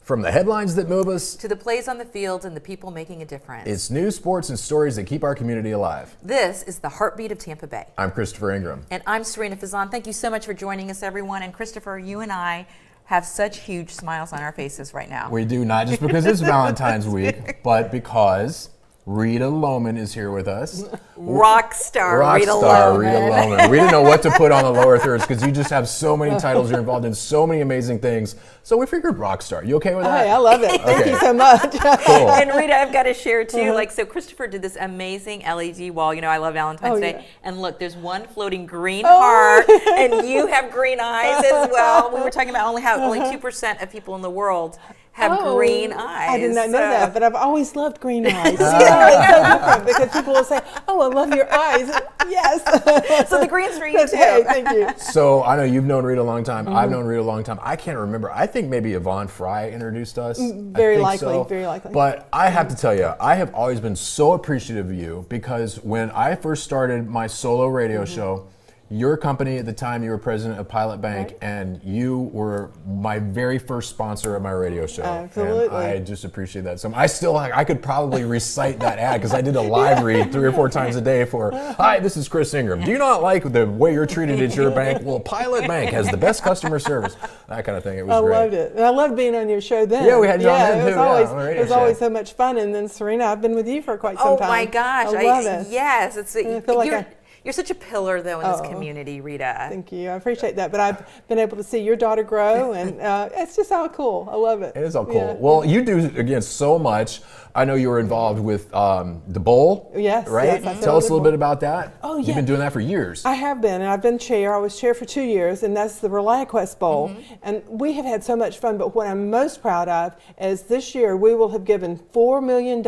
From the headlines that move us to the plays on the fields and the people making a difference. It's news, sports, and stories that keep our community alive. This is the heartbeat of Tampa Bay. I'm Christopher Ingram. And I'm Sarina Fazan. Thank you so much for joining us, everyone. And Christopher, you and I have such huge smiles on our faces right now. We do, not just because it's Valentine's week, but because Rita Lowman is here with us. Rockstar Rita Lowman. We didn't know what to put on the lower thirds because you just have so many titles. You're involved in so many amazing things. So we figured rockstar. You okay with that? Hey, I love it. Thank you so much. Cool. And Rita, I've got to share too. So Christopher did this amazing LED wall. You know, I love Valentine's Day. Yeah. And look, there's one floating green heart, and you have green eyes as well. We were talking about only 2% of people in the world have green eyes. I did not know that, but I've always loved green eyes. It's so different because people will say, "Oh, I love your eyes." Yes. So the green's for you too. Hey, thank you. So I know you've known Rita a long time. I've known Rita a long time. I can't remember. I think maybe Yvonne Fry introduced us. Very likely. But I have to tell you, I have always been so appreciative of you because when I first started my solo radio show, your company at the time, you were president of Pilot Bank, and you were my very first sponsor of my radio show. Absolutely. And I just appreciate that. So I could probably recite that ad because I did a live read 3 or 4 times a day for, "Hi, this is Chris Ingram. Do you not like the way you're treated at your bank? Well, Pilot Bank has the best customer service." That kind of thing. It was great. I loved it. And I loved being on your show then. Yeah, we had you on then too. It was always so much fun. And then Sarina, I've been with you for quite some time. Oh my gosh. I love it. Yes. I feel like you're such a pillar, though, in this community, Rita. Thank you. I appreciate that. But I've been able to see your daughter grow, and it's just all cool. I love it. It is all cool. Yeah. Well, you do, again, so much. I know you were involved with the bowl, yes, right? yes, Tell us a little bit about that. Oh, yeah. You've been doing that for years. I have been, and I've been chair. I was chair for 2 years, and that's the ReliaQuest Bowl. And we have had so much fun, but what I'm most proud of is this year we will have given $4 million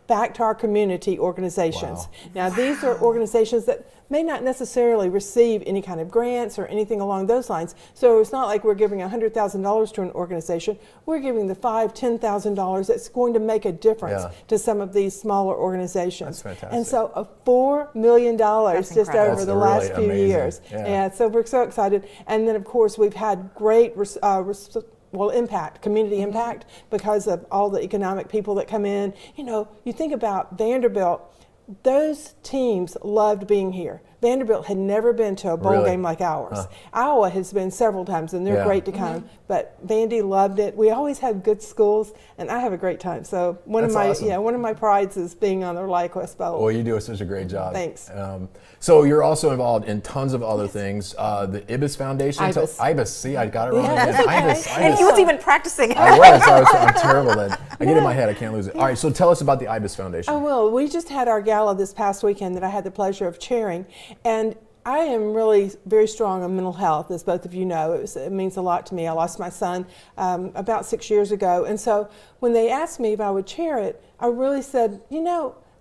back to our community organizations. Wow. Now, these are organizations that may not necessarily receive any kind of grants or anything along those lines. So it's not like we're giving $100,000 to an organization. We're giving the $5,000, $10,000 that's going to make a difference to some of these smaller organizations. That's fantastic. And so $4 million just incredible. over the last few amazing. years. Yeah. So we're so excited. And then, of course, we've had great impact, community impact, because of all the economic people that come in. You know, you think about Vanderbilt, those teams loved being here. Vanderbilt had never been to a bowl game like ours. Iowa has been several times, and they're great to come. But Vandy loved it. We always have good schools, and I have a great time. So one of my prides is being on the ReliaQuest Bowl. Well, you do such a great job. Thanks. So you're also involved in tons of other things. The IBIS Foundation. IBIS. See, I got it wrong. Yeah, IBIS. And he was even practicing. I'm terrible at it. I get in my head. I can't lose it. All right, so tell us about the IBIS Foundation. Oh, well, we just had our gala this past weekend that I had the pleasure of chairing. And I am really very strong on mental health, as both of you know. It means a lot to me. I lost my son about 6 years ago. And so when they asked me if I would chair it, I really said,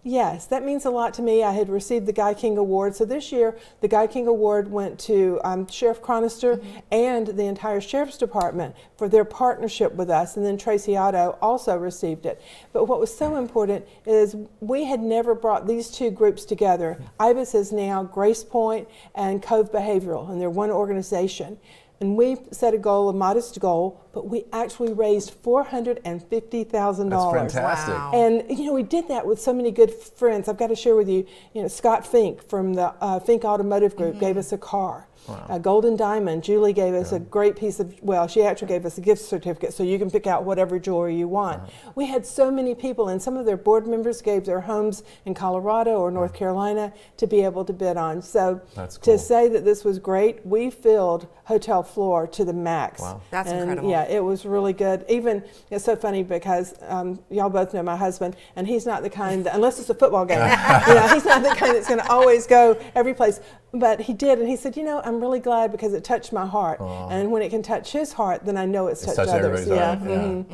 yes, that means a lot to me. I had received the Guy King Award. So this year, the Guy King Award went to Sheriff Chronister and the entire Sheriff's Department for their partnership with us. And then Tracy Otto also received it. But what was so important is we had never brought these two groups together. IBIS is now Grace Point and Cove Behavioral, and they're one organization. And we set a goal, a modest goal, but we actually raised $450,000. That's fantastic. Wow. And we did that with so many good friends. I've got to share with you, Scott Fink from the Fink Automotive Group gave us a car. Wow. Golden Diamond, Julie gave us a great piece of, she actually gave us a gift certificate so you can pick out whatever jewelry you want. We had so many people, and some of their board members gave their homes in Colorado or North Carolina to be able to bid on. So That's cool. To say that this was great, we filled hotel floor to the max. Wow. That's and incredible. Yeah, it was really good. Even, it's so funny because y'all both know my husband, and he's not the kind that, unless it's a football game, he's not the kind that's going to always go every place. But he did, and he said, I'm really glad because it touched my heart. Aww. And when it can touch his heart, then I know it's touched others. Everybody's heart.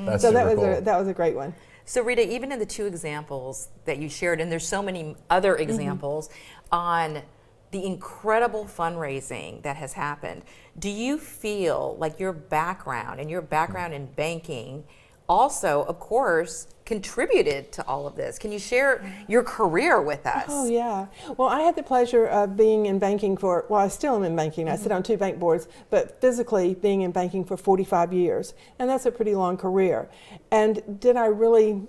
That's so super that was a great one. So Rita, even in the 2 examples that you shared, and there's so many other examples on the incredible fundraising that has happened, do you feel like your background in banking also, of course, contributed to all of this. Can you share your career with us? Oh, yeah. Well, I had the pleasure of being in banking I still am in banking. I sit on 2 bank boards, but physically being in banking for 45 years. And that's a pretty long career. And did I really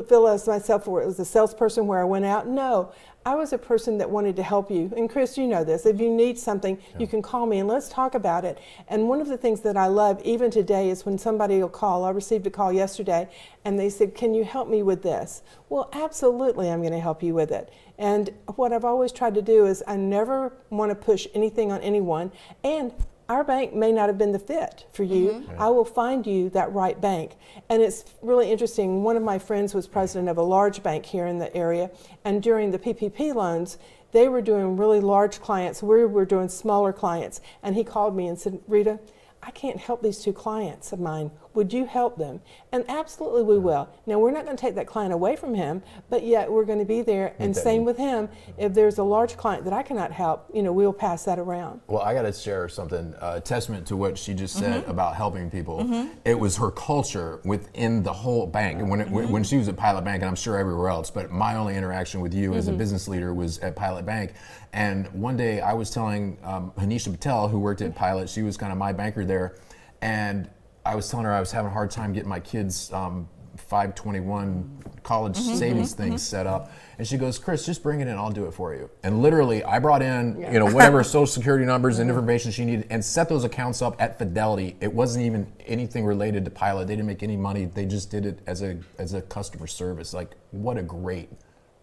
feel as myself where it was a salesperson where I went out? No. I was a person that wanted to help you. And Chris, you know this. If you need something, you can call me and let's talk about it. And one of the things that I love even today is when somebody will call. I received a call yesterday and they said, can you help me with this? Well, absolutely, I'm going to help you with it. And what I've always tried to do is I never want to push anything on anyone. And our bank may not have been the fit for you. I will find you that right bank. And it's really interesting. One of my friends was president of a large bank here in the area, and during the PPP loans, they were doing really large clients. We were doing smaller clients. And he called me and said, Rita, I can't help these 2 clients of mine. Would you help them? And absolutely we will. Now, we're not going to take that client away from him, but yet we're going to be there. And same with him. If there's a large client that I cannot help, we'll pass that around. Well, I got to share something, testament to what she just said about helping people. It was her culture within the whole bank. And when she was at Pilot Bank, and I'm sure everywhere else, but my only interaction with you as a business leader was at Pilot Bank. And one day I was telling Hanisha Patel, who worked at Pilot, she was kind of my banker there, and I was telling her I was having a hard time getting my kids' 521 college savings things set up. And she goes, Chris, just bring it in, I'll do it for you. And literally, I brought in, whatever social security numbers and information she needed and set those accounts up at Fidelity. It wasn't even anything related to Pilot. They didn't make any money. They just did it as a customer service. Like, what a great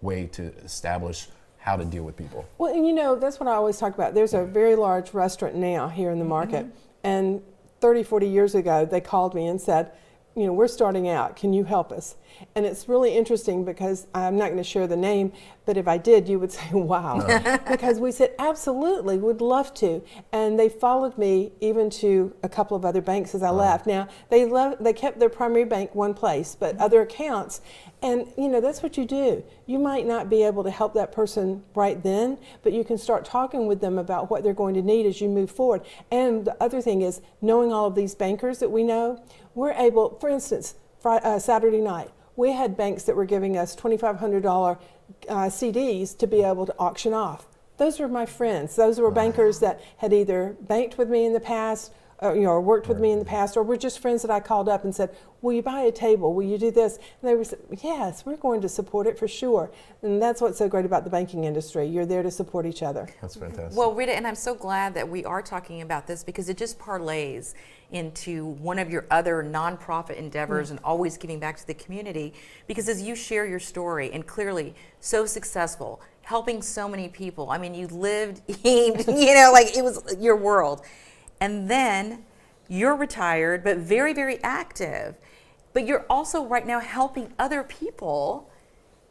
way to establish how to deal with people. Well, and that's what I always talk about. There's a very large restaurant now here in the market. And 30, 40 years ago, they called me and said, we're starting out. Can you help us? And it's really interesting because I'm not going to share the name, but if I did, you would say, wow. Because we said, absolutely, would love to. And they followed me even to a couple of other banks as I left. Now, they kept their primary bank one place, but other accounts. And, that's what you do. You might not be able to help that person right then, but you can start talking with them about what they're going to need as you move forward. And the other thing is, knowing all of these bankers that we know, we're able, for instance, Saturday night, we had banks that were giving us $2,500 CDs to be able to auction off. Those were my friends. Those were bankers that had either banked with me in the past, or worked with me in the past, or were just friends that I called up and said, will you buy a table? Will you do this? And they were saying, yes, we're going to support it for sure. And that's what's so great about the banking industry. You're there to support each other. That's fantastic. Well, Rita, and I'm so glad that we are talking about this because it just parlays into one of your other nonprofit endeavors and always giving back to the community. Because as you share your story, and clearly so successful, helping so many people. I mean, you lived, like it was your world. And then you're retired, but very, very active. But you're also right now helping other people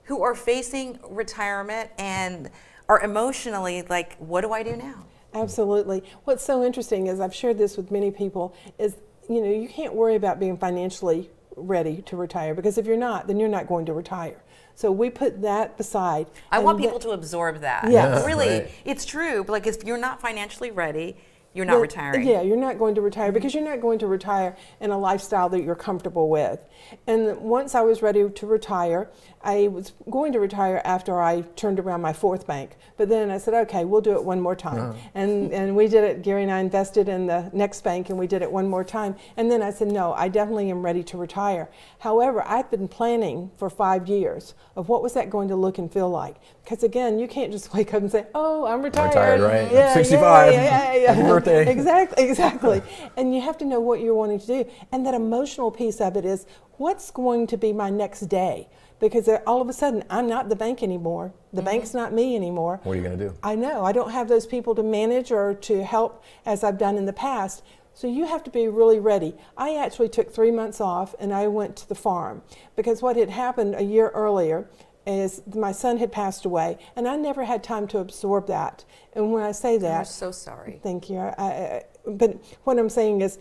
who are facing retirement and are emotionally like, what do I do now? Absolutely. What's so interesting is I've shared this with many people is, you can't worry about being financially ready to retire because if you're not, then you're not going to retire. So we put that beside. I want people to absorb that. Yes. Really, Right. It's true. But like if you're not financially ready, you're not retiring. Yeah, you're not going to retire because you're not going to retire in a lifestyle that you're comfortable with. And once I was ready to retire, I was going to retire after I turned around my 4th bank. But then I said, okay, we'll do it one more time. And we did it. Gary and I invested in the next bank and we did it one more time. And then I said, no, I definitely am ready to retire. However, I've been planning for 5 years of what was that going to look and feel like. Because again, you can't just wake up and say, oh, I'm retired. I'm retired, right? Yeah, 65. Yeah. Happy birthday. Exactly. And you have to know what you're wanting to do. And that emotional piece of it is, what's going to be my next day? Because all of a sudden, I'm not the bank anymore. The bank's not me anymore. What are you going to do? I know. I don't have those people to manage or to help as I've done in the past. So you have to be really ready. I actually took 3 months off and I went to the farm because what had happened a year earlier is my son had passed away and I never had time to absorb that. And when I say that, I'm so sorry. Thank you. But what I'm saying is,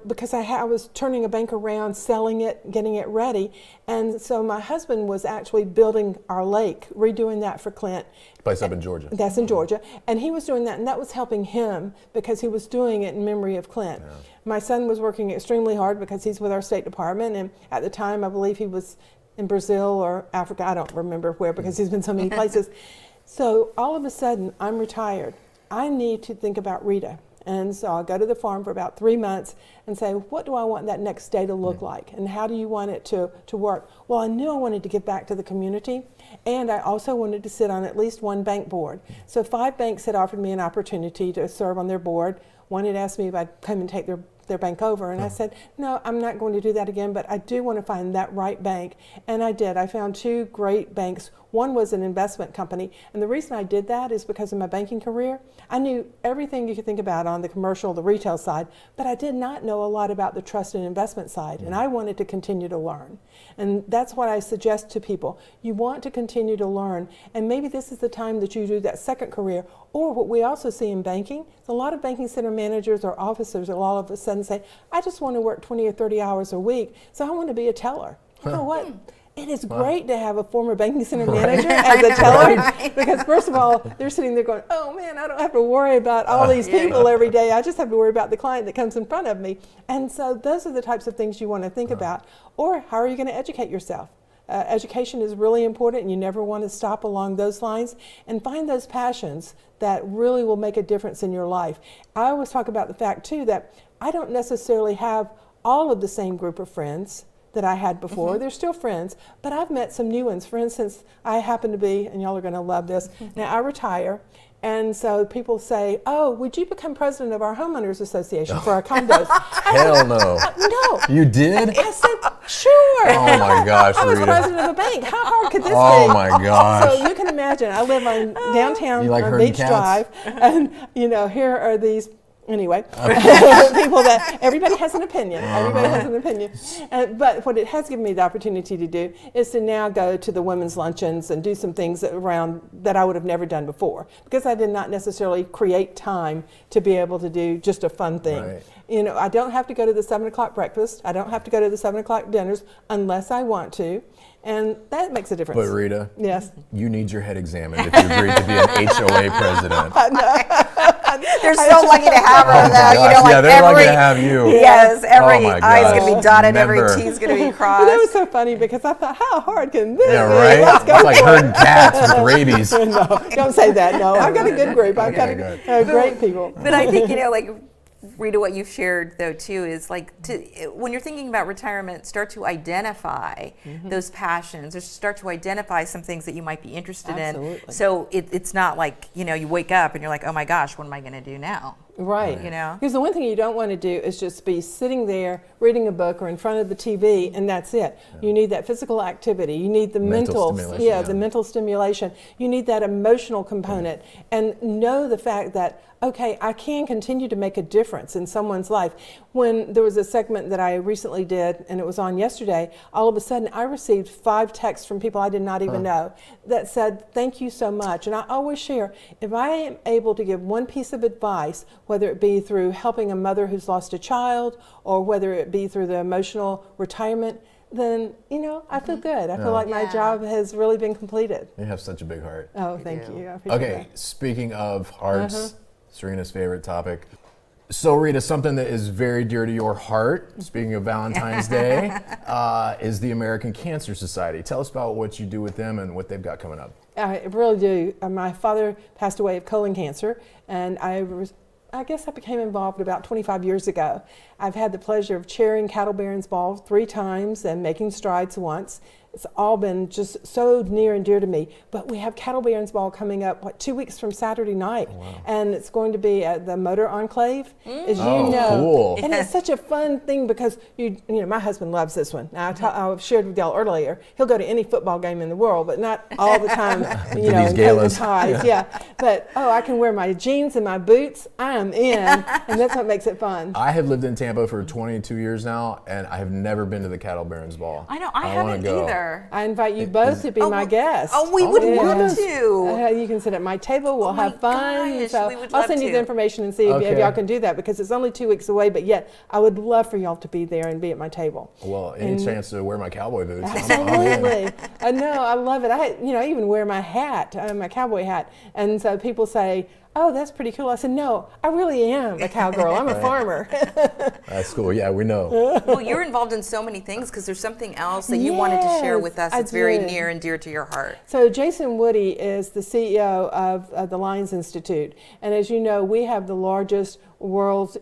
because I was turning a bank around, selling it, getting it ready. And so my husband was actually building our lake, redoing that for Clint. Place up in Georgia. That's in Georgia. And he was doing that, and that was helping him because he was doing it in memory of Clint. My son was working extremely hard because he's with our State Department. And at the time, I believe he was in Brazil or Africa. I don't remember where because he's been so many places. So all of a sudden, I'm retired. I need to think about Rita. And so I'll go to the farm for about 3 months and say, what do I want that next day to look like? And how do you want it to work? Well, I knew I wanted to give back to the community. And I also wanted to sit on at least one bank board. So 5 banks had offered me an opportunity to serve on their board. One had asked me if I'd come and take their bank over. And I said, no, I'm not going to do that again, but I do want to find that right bank. And I did. I found 2 great banks. One was an investment company. And the reason I did that is because of my banking career. I knew everything you could think about on the commercial, the retail side, but I did not know a lot about the trust and investment side. And I wanted to continue to learn. And that's what I suggest to people. You want to continue to learn. And maybe this is the time that you do that second career. Or what we also see in banking, a lot of banking center managers or officers will all of a sudden say, I just want to work 20 or 30 hours a week, so I want to be a teller. You know what? It is great to have a former banking center manager as a teller because first of all, they're sitting there going, oh man, I don't have to worry about all these people every day. I just have to worry about the client that comes in front of me. And so those are the types of things you want to think about. Or how are you going to educate yourself? Education is really important and you never want to stop along those lines, and find those passions that really will make a difference in your life. I always talk about the fact too that I don't necessarily have all of the same group of friends that I had before. They're still friends, but I've met some new ones. For instance, I happen to be, and y'all are going to love this, now I retire, and so people say, oh, would you become president of our homeowners association for our condos? Hell no. No. You did? I said, sure. Oh my gosh, I was Rita. president of a bank. How hard could this be? Oh my gosh. So you can imagine, I live on downtown You like on herding Beach cats? Drive, and here are these, anyway, people that, everybody has an opinion. Everybody has an opinion. But what it has given me the opportunity to do is to now go to the women's luncheons and do some things around that I would have never done before, because I did not necessarily create time to be able to do just a fun thing. Right. I don't have to go to the 7 o'clock breakfast. I don't have to go to the 7 o'clock dinners unless I want to. And that makes a difference. But Rita, Yes. you need your head examined if you agree to be an HOA president. They're so lucky to have her, though. Yeah, they're lucky to have you. Yes, every Oh my I's gosh. going to be dotted, Member. every T's going to be But crossed. that was so funny because I thought, how hard can this Yeah, be? right? Let's go It's like for herding cats with rabies. it. No, don't say that. No, I've got a good group. I've got Okay, great people. But I think, Rita, what you've shared though too is when you're thinking about retirement, start to identify those passions, or start to identify some things that you might be interested Absolutely. in. So it's not like you wake up and you're like, oh my gosh, what am I going to do now? Right. know? Because the one thing you don't want to do is just be sitting there reading a book or in front of the TV and that's it. You need that physical activity. You need the Mental mental, stimulation, yeah, yeah. the mental stimulation. You need that emotional component, and know the fact that, okay, I can continue to make a difference in someone's life. When there was a segment that I recently did, and it was on yesterday, all of a sudden I received 5 texts from people I did not even know that said, thank you so much. And I always share, if I am able to give one piece of advice, whether it be through helping a mother who's lost a child, or whether it be through the emotional retirement, then, I feel good. I feel like my Yeah. job has really been completed. You have such a big heart. Oh, thank you. I appreciate Okay, speaking of hearts, Sarina's favorite topic. So Rita, something that is very dear to your heart, speaking of Valentine's Day, is the American Cancer Society. Tell us about what you do with them and what they've got coming up. I really do. My father passed away of colon cancer, and I guess I became involved about 25 years ago. I've had the pleasure of chairing Cattle Barons Ball 3 times and making strides once. It's all been just so near and dear to me. But we have Cattle Barons Ball coming up, 2 weeks from Saturday night. Oh, wow. And it's going to be at the Motor Enclave, as you Oh, know. cool. And it's such a fun thing because, my husband loves this one. Now, I've shared with y'all earlier, he'll go to any football game in the world, but not all the time, these in coat and galas. ties. Yeah. But, I can wear my jeans and my boots. I'm in. And that's what makes it fun. I have lived in Tampa for 22 years now, and I have never been to the Cattle Barons Ball. I know, I wanna haven't go. either. I invite you both to be my guest. Oh, we would Oh, love yes. to. You can sit at my table. We'll my have fun. gosh, So we would I'll love send you to. the information and see if Okay. y'all can do that, because it's only 2 weeks away. But yet, I would love for y'all to be there and be at my table. Well, any chance to wear my cowboy boots? I'm in. Absolutely. I know. I love it. I even wear my hat, my cowboy hat. And so people say, oh, that's pretty cool. I said, no, I really am a cowgirl. I'm a farmer. That's cool. Yeah, we know. Well, you're involved in so many things because there's something else that you wanted to share with us I that's very did. near and dear to your heart. So Jason Woody is the CEO of the Lions Institute. And as you know, we have the largest World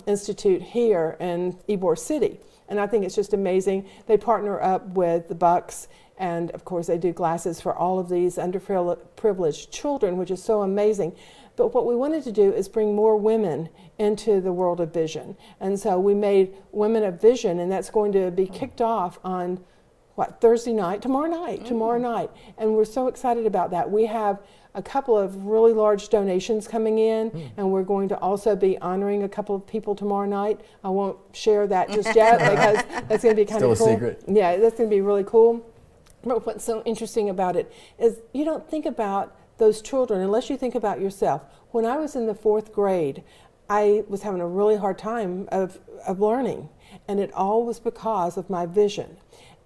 Institute here in Ybor City. And I think it's just amazing. They partner up with the Bucks, and of course they do glasses for all of these underprivileged children, which is so amazing. But what we wanted to do is bring more women into the world of vision. And so we made Women of Vision, and that's going to be kicked off on Thursday night, tomorrow night. And we're so excited about that. We have a couple of really large donations coming in, and we're going to also be honoring a couple of people tomorrow night. I won't share that just yet because that's going to be kind of cool. Still a secret. Yeah, that's going to be really cool. But what's so interesting about it is you don't think about those children unless you think about yourself. When I was in the 4th grade, I was having a really hard time of learning, and it all was because of my vision.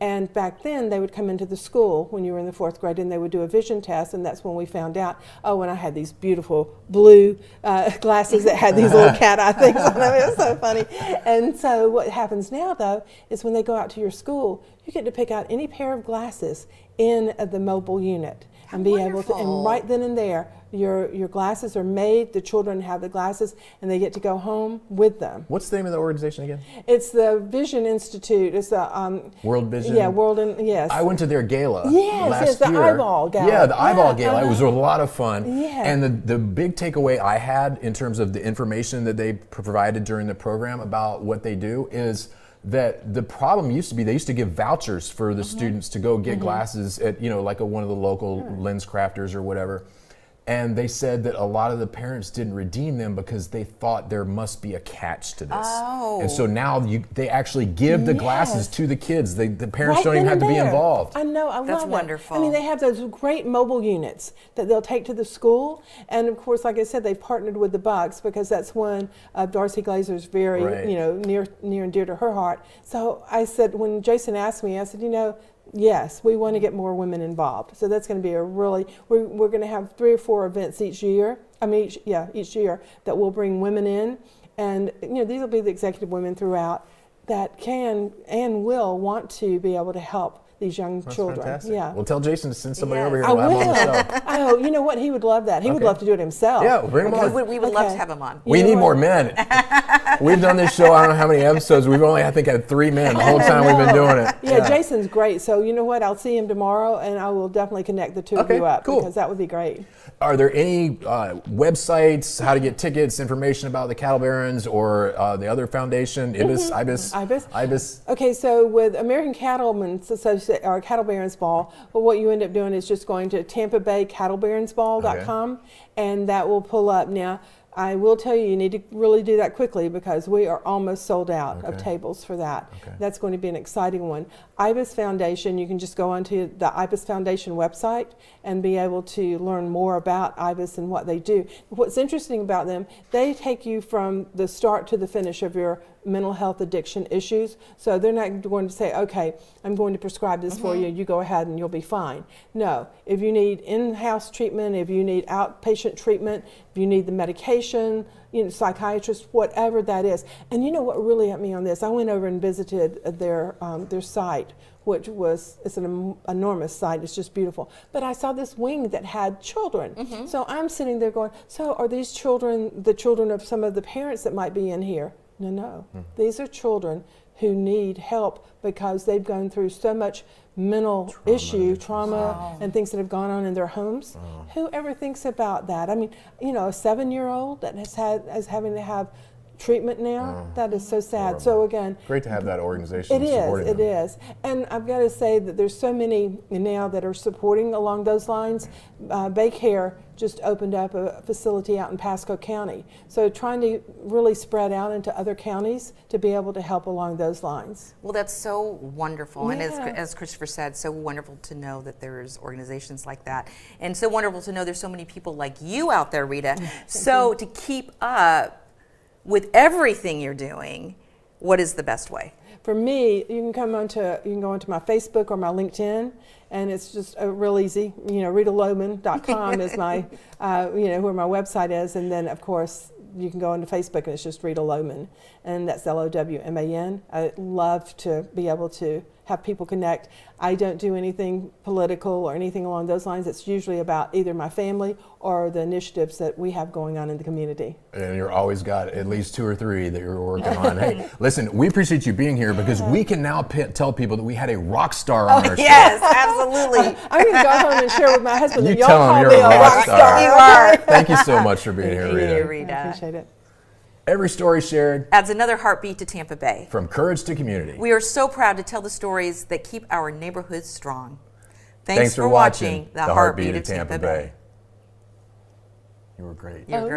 And back then, they would come into the school when you were in the 4th grade, and they would do a vision test, and that's when we found out, and I had these beautiful blue glasses that had these little cat eye things on them. It was so funny. And so what happens now, though, is when they go out to your school, you get to pick out any pair of glasses in the mobile unit and be able to, and right then and there, your glasses are made, the children have the glasses, and they get to go home with them. What's the name of the organization again? It's the Vision Institute. It's the World Vision? Yeah, yes. I went to their gala yes, last the year. eyeball gala. Yeah, the eyeball gala. It was a lot of fun. Yeah. And the big takeaway I had in terms of the information that they provided during the program about what they do is that the problem used to be they used to give vouchers for the students to go get glasses at, like one of the local lens crafters or whatever. And they said that a lot of the parents didn't redeem them because they thought there must be a catch to this. Oh. And so now they actually give the glasses to the kids. The parents Right don't even then have to and be there. involved. I know, I love That's it. wonderful. I mean, they have those great mobile units that they'll take to the school. And of course, like I said, they've partnered with the Bucks because that's one of Darcy Glazer's very, Right. near and dear to her heart. So I said, when Jason asked me, I said, yes, we want to get more women involved. So that's going to be we're going to have 3 or 4 events each year. Each year that will bring women in. And, these will be the executive women throughout that can and will want to be able to help these young That's children. fantastic. Yeah. Well, tell Jason to send somebody Yes. over here. I We'll have him on the show. will. Oh, you know what? He would love that. He would Okay. love to do it himself. Yeah, bring him on. We would love Okay. to have him on. We You know need what? more men. We've done this show, I don't know how many episodes. We've only, I think, had 3 men the whole time we've been doing it. Yeah, Jason's great. So you know what? I'll see him tomorrow, and I will definitely connect the two of Okay, you up cool. because that would be great. Are there any websites, how to get tickets, information about the Cattle Barons or the other foundation, IBIS? Okay, so with American Cattlemen's Association or Cattle Barons Ball, well, what you end up doing is just going to Tampa Bay cattlebaronsball.com, and that will pull up. Now, I will tell you, you need to really do that quickly because we are almost sold out of tables for that. Okay. That's going to be an exciting one. IBIS Foundation, you can just go onto the IBIS Foundation website and be able to learn more about IBIS and what they do. What's interesting about them, they take you from the start to the finish of your mental health addiction issues. So they're not going to say, okay, I'm going to prescribe this for you, you go ahead and you'll be fine. No, if you need in-house treatment, if you need outpatient treatment, if you need the medication, psychiatrist, whatever that is. And you know what really helped me on this? I went over and visited their site, which it's an enormous site. It's just beautiful. But I saw this wing that had children. So I'm sitting there going, so are these children the children of some of the parents that might be in here? No. These are children who need help because they've gone through so much mental trauma, and things that have gone on in their homes. Who ever thinks about that? I mean, a 7-year-old that is having to have treatment now, that is so sad. Horrible. So again, Great to have that organization it supporting them. is. And I've got to say that there's so many now that are supporting along those lines. Baycare just opened up a facility out in Pasco County. So trying to really spread out into other counties to be able to help along those lines. Well, that's so wonderful. And Yeah. as Christopher said, so wonderful to know that there's organizations like that. And so wonderful to know there's so many people like you out there, Rita. So to keep up with everything you're doing, what is the best way? for me, you can go onto my Facebook or my LinkedIn, and it's just real easy. RitaLowman.com is my, where my website is, and then of course you can go into Facebook and it's just Rita Lowman, and that's Lowman. I love to be able to have people connect. I don't do anything political or anything along those lines. It's usually about either my family or the initiatives that we have going on in the community. And you're always got at least 2 or 3 that you're working on. Hey, listen, we appreciate you being here because we can now tell people that we had a rock star on our show. Yes, absolutely. I'm going to go home and share with my husband that You y'all tell him call you're me a rock star. You are. Thank you so much for being here, Thank you, Rita. Rita. I appreciate it. Every story shared Adds another heartbeat to Tampa Bay. from courage to community. We are so proud to tell the stories that keep our neighborhoods strong. Thanks for watching The Heartbeat of Tampa Bay. You were great. You're great.